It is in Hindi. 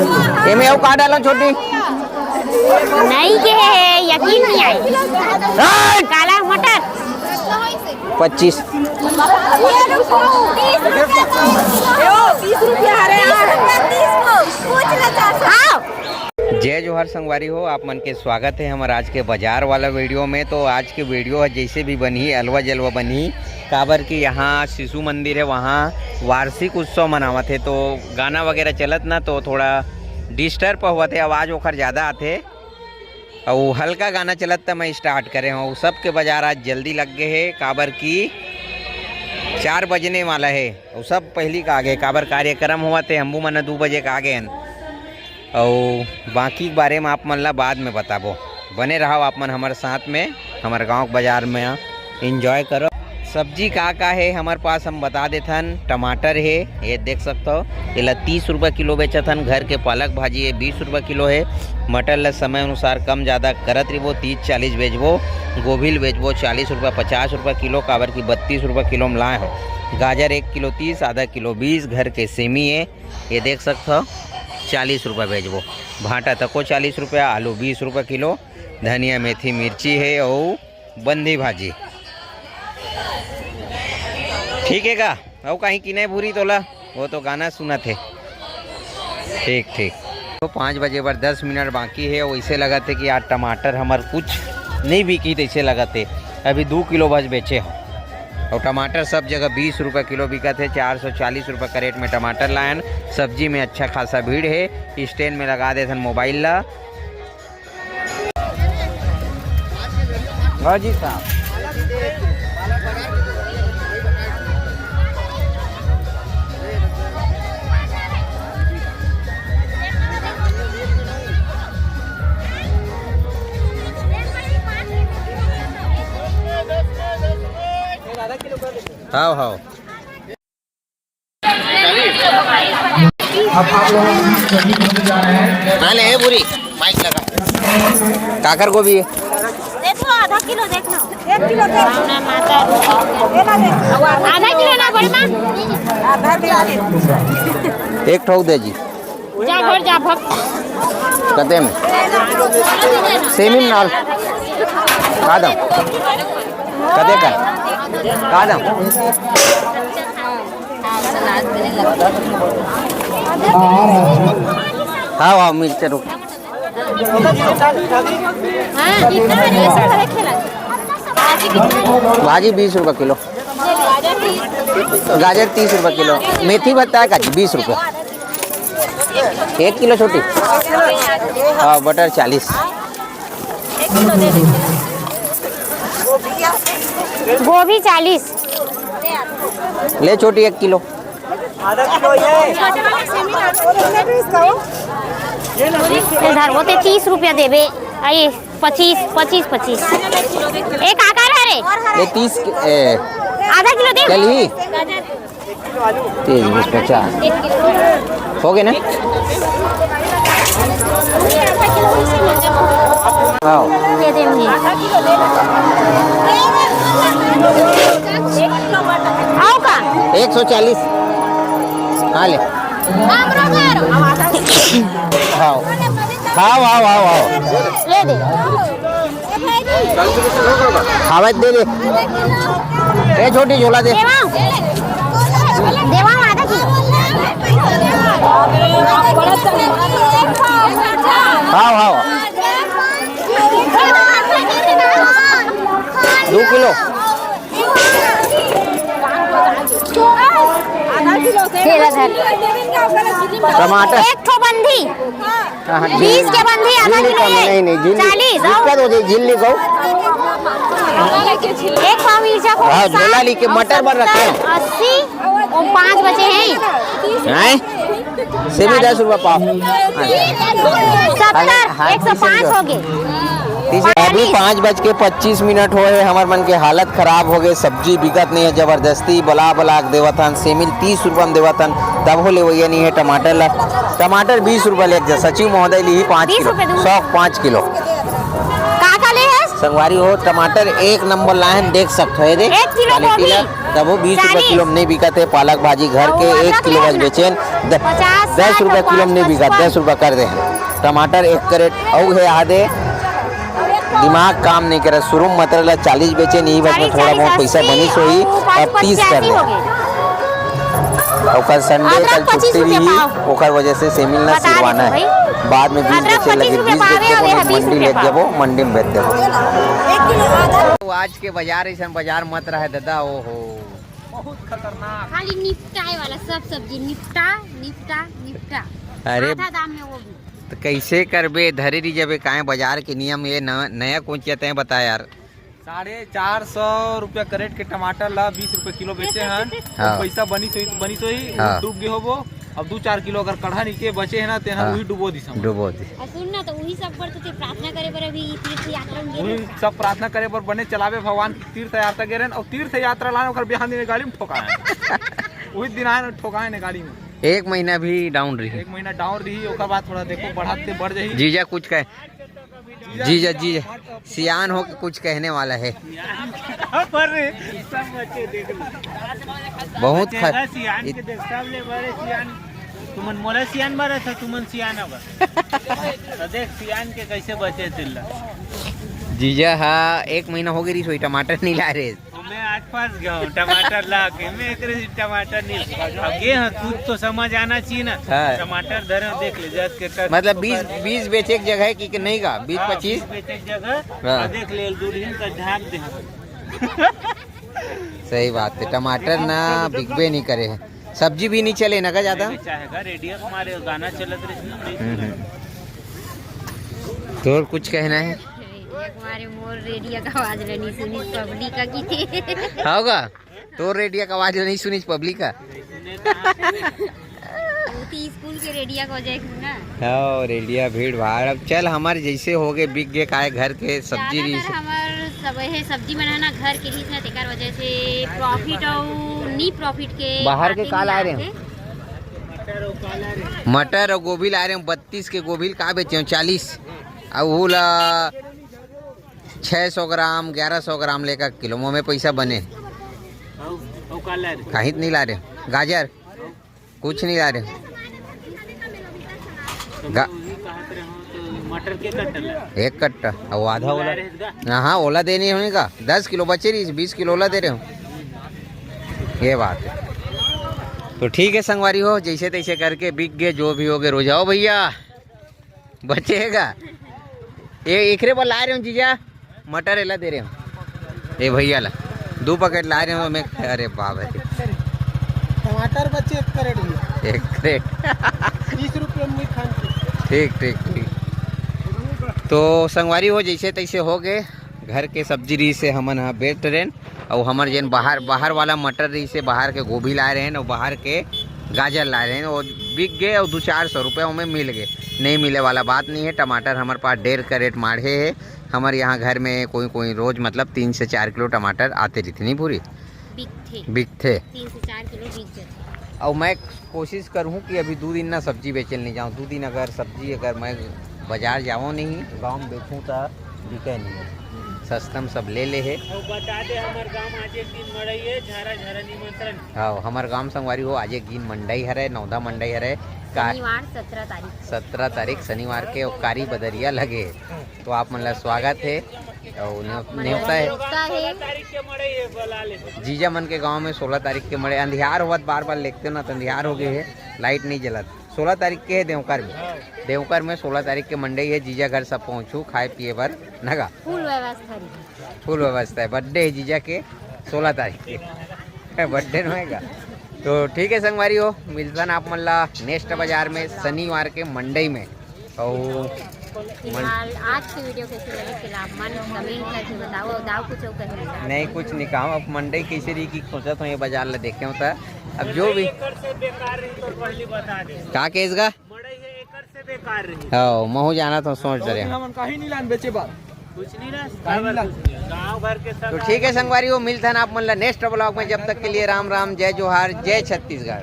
ये में का डालो छोटी नहीं के यकीन नहीं आई। काला मटर 25। जय जोहर संगवारी हो, आप मन के स्वागत है हमारे आज के बाजार वाला वीडियो में। तो आज के वीडियो है जैसे भी बनी अलवा जलवा बनी काबर की यहाँ शिशु मंदिर है, वहाँ वार्षिक उत्सव मनावत है। तो गाना वगैरह चलत ना तो थोड़ा डिस्टर्ब हुआ थे, आवाज़ ओखर ज़्यादा आते और हल्का गाना चलत तो मैं स्टार्ट करे हूँ। सबके बाजार आज जल्दी लग गए है काबर की 4 बजने वाला है और सब पहली का आगे काबर कार्यक्रम हुआ थे। हमू मन 2 बजे का आगे और बाकी के बारे में आप मन ला बाद में बताबो। बने रहो आप मन हमारे साथ में, हमारे गांव के बाजार में एंजॉय करो। सब्जी का है हमारे पास हम बता देथन। टमाटर है, ये देख सकते हो, ये 30 रुपये किलो बेचथन। घर के पालक भाजी है 20 रुपये किलो है। मटर ला समय अनुसार कम ज़्यादा करत रहो, 30-40 बेचबो। गोभी बेचबो 40 रुपये 50 रुपये किलो, काबर की 32 रुपये किलो में लाए हो। गाजर 1 किलो 30, आधा किलो 20। घर के सेमी है, ये देख सकते हो, 40 रुपये बेचबो। भाटा तको 40 रुपया, आलू 20 रुपये किलो। धनिया मेथी मिर्ची है और बंदी भाजी। ठीक है का और कहीं की नहीं भूरी तोला, वो तो गाना सुना थे। ठीक ठीक। तो 5 बजे पर 10 मिनट बाकी है। वैसे लगा थे कि यार टमाटर हमारे कुछ नहीं बिकी, तो ऐसे लगा थे अभी 2 किलो बस बेचे हो। और टमाटर सब जगह 20 रुपये किलो बिका थे। 440 रुपये करेट में टमाटर लायन। सब्जी में अच्छा खासा भीड़ है। स्टैंड में लगा देते मोबाइल ला। जी साहब हाँ हाँ ले बुरी माइक लगा। काकर गोभी है देखो आधा किलो, देखना 1 किलो आधा किलो ना बड़ी मां, आधा किलो एक ठोक दे जी। जा घर जा भग कते में सेमी नाल कादम कते का कादम हाँ हाँ मिर्च रुक। भाजी 20 रुपये किलो। गाजर 30 रुपये किलो। मेथी बताया का 20 रुपये 1 किलो छोटी। हाँ बटर 40। गोभी 40 ले छोटी 1 किलो। इधर वो 30 रुपया देवे। आई 25 एक आकार है रे। ये 30 आधा किलो दे चलिए 30 20 50 हो गए ना। हाँ दे देंगे। आओ का 140। हाँ ले हाँ हाँ हाँ हाँ हाँ ले दे। खावत दे दे। ए छोटी झोला दे। देवा आधा किलो। हाँ हाँ 2 किलो। टमाटर 1 ठो बंधी 20 के बंधी आधा किलो। नहीं नहीं 40 का तो झिल्ली को 1 पाव मिर्चा को हाँ झोला ली के मटर पर रखे 80 और 5 बचे हैं। सेमी 10 रुपये पाव। 70 105 हो गए। अभी 5:25 हुए। हमारे मन के हालत खराब हो गए। सब्जी बिकत नहीं है, जबरदस्ती बला बला देवथन। सेमिल 30 रुपये में देवथन, तब हो ले वही नहीं है। टमाटर ला टमाटर 20 रुपये ले सचिव महोदय ली 5 किलो 105 किलो। का ले है संगवारी हो टमाटर 1 नंबर लाइन देख सकते हो। 1 किलो गोभी तब वो 20 रुपये 40 किलो में नहीं बिका थे। पालक भाजी घर के और 1 अदरक किलो ले बस लेना। बेचें 50, 10 रुपये किलो में नहीं बिका, 10 रुपये कर दे। टमाटर 1 कैरेट और है आधे, दिमाग काम नहीं करे। शुरू में मतलब 40 बेचे, नहीं बस में थोड़ा बहुत पैसा बनी सोई, अब 30 कर दे। और कल संडे, कल अदरक 25 छुट्टी रुपये रही, पाव। ओकर वजह से सेमिल ना बता सिरवाना देते है। बाद में 20 अदरक बेचे 25 लगे, रुपये 20 पाव बेच है, देबो, और 20 मंडी रुपये ले पाव। देबो, मंडी में बेच देबो। 1 किलो आधा तो आज के बाजार ऐसा बाजार मत रहे दादा, ओहो बहुत खतरनाक। खाली निपटाए वाला सब सब्जी निपटा निपटा निपटा। अरे आधा दाम में वो भी। तो कैसे करबे, धरे रही जब काहे बाजार के नियम ये नया कौन चाहते हैं बता यार। 450 रुपया कैरेट के टमाटर ला 20 रुपए किलो बेचे हन। हाँ। पैसा बनी सोई हाँ। डूब गए होबो। अब 2-4 किलो अगर कढ़ा नीचे बचे है ना तेना हाँ। वही डुबो दी समझ। डुबो दी। और सुन ना, तो वही सब पर तो प्रार्थना करे पर अभी तीर्थ यात्रा में वही गेल। सब प्रार्थना करे पर बने चलावे भगवान की तीर्थ यात्रा गेरन और तीर्थ यात्रा लाने ओकर बिहान दिन गाड़ी में ठोकाए। वही दिन आए ना ठोकाए ने गाड़ी में। 1 महीना भी डाउन रही। 1 महीना डाउन रही, ओकर बाद थोड़ा देखो बढ़ाते बढ़ जाही। जीजा कुछ कहे, जीजा जीजा सियान हो के कुछ कहने वाला है। पर सब बच्चे देख बहुत सियान के देख सब ले बड़े सियान। तुमन मोला सियान बारे था, तुमन सियान होगा। तो देख सियान के कैसे बचे तिल्ला। जीजा हाँ 1 महीना हो गई रही, टमाटर नहीं ला रहे। मैं आज फंस गया हूँ टमाटर ला के। मैं एक टमाटर नहीं अब ये हाँ तू तो समझ आना चाहिए ना। हाँ। टमाटर धरे देख ले जस के कर। मतलब 20 बेचे एक जगह है कि नहीं का 20-25 जगह हाँ। और देख ले दूल्हिन का ढाक दे। सही बात है, टमाटर ना बिकबे नहीं करे है। सब्जी भी नहीं चले ना का ज्यादा। चाहेगा रेडियो हमारे गाना चलत रही। तो कुछ कहना है हमारे मोर रेडियो का आवाज नहीं सुनी पब्लिक का की थे। होगा तो रेडियो का आवाज नहीं सुनी पब्लिक का। स्कूल के रेडियो का वजह से ना। हाँ रेडिया भीड़ भाड़। अब चल हमारे जैसे हो गए बिक गए काहे घर के सब्जी रही ज्यादातर हमार सब है सब्जी बनाना घर के ही ना, तेकर वजह से प्रॉफिट और नी प्रॉफिट के बाहर के बातें काल आ नहीं रहे हैं। आते। मटर और गोभी ला रहे हैं 32 के गोभी का बेचे हैं 40 और वो ला 600 ग्राम 1100 ग्राम लेकर किलो में पैसा बने। कहीं नहीं ला रहे गाजर कुछ नहीं ला रहे। मटर के कट्टा 1 कट्टा और आधा ओला। हाँ ओला देनी होने का 10 किलो बचे रही 20 किलो ओला दे रहे हो। ये बात है तो ठीक है संगवारी हो, जैसे तैसे करके बिक गए जो भी हो गए। रो जाओ भैया बचेगा। ये एकरे पर ला रहे हूँ जीजा मटर एला दे रहे हूँ। ये भैया ला 2 पैकेट ला रहे हूँ मैं। अरे बाबा टमाटर बच्चे 1 कैरेट में 1 कैरेट 30 रुपये में खान। ठीक ठीक ठीक। तो संगवारी हो जैसे तैसे हो गए घर के सब्जी रही से हमन यहाँ बेच रहे हैं। और हमार जन बाहर वाला मटर रही से बाहर के गोभी ला रहे हैं और बाहर के गाजर ला रहे हैं और बिक गए और 200-400 रुपये में मिल गए। नहीं मिले वाला बात नहीं है। टमाटर हमारे पास 1.5 कैरेट माढ़े है। हमारे यहाँ घर में कोई रोज़ मतलब 3 से 4 किलो टमाटर आते रहती नहीं पूरी बिक थे 3 से 4 किलो बिक जाते। और मैं कोशिश करूँ कि अभी 2 दिन ना सब्जी बेचने नहीं जाऊँ। 2 दिन अगर सब्जी अगर मैं बाजार जाऊँ नहीं गाँव में बेचूँ तो बिके नहीं है। सस्ता में सब ले ले है। बता दे हमारे गांव आज एक दिन मड़ई है झारा झारा निमंत्रण। हाँ हमारे गांव संगवारी हो आज एक दिन मंडई हरे नौदा मंडई हरे शनिवार 17 तारीख 17 तारीख शनिवार के और कारी बदरिया लगे। तो आप मतलब स्वागत है और न्योता है। तारीख के मड़ई है बुला ले। जीजा मन के गांव में 16 तारीख के मड़े अंधियार हुआ बार लिखते हो ना तो अंधियार हो गए है लाइट नहीं जलत। 16 तारीख के है देवकर में 16 तारीख के मंडई है। जीजा घर सब पहुँचू खाए पिए बर नगा फुल व्यवस्था फुल व्यवस्था है। बर्थडे है जीजा के 16 तारीख के बर्थडे रहेगा। तो ठीक है संगवारी हो मिलता ना आप मल्ला नेक्स्ट बाजार में शनिवार के मंडई में। और फिलहाल आज की वीडियो कैसी लगी फिलहाल मन कमेंट करके बताओ। दाव कुछ और कहना चाहते नहीं कुछ नहीं कहा। अब मंडई कैसे रही की सोचा तो ये बाजार ला देखे होता। अब जो भी से बेकार रही तो पहले बता दे। का केस गा मड़ई है एकड़ से बेकार रही। हाँ महू जाना तो सोच रहे हैं। हम कहीं नहीं लान बेचे बात कुछ नहीं रहा गाँव भर के सब। तो ठीक है संगवारी हो मिलता है ना आप मतलब नेक्स्ट ब्लॉग में। जब तक के लिए राम राम जय जोहार जय छत्तीसगढ़।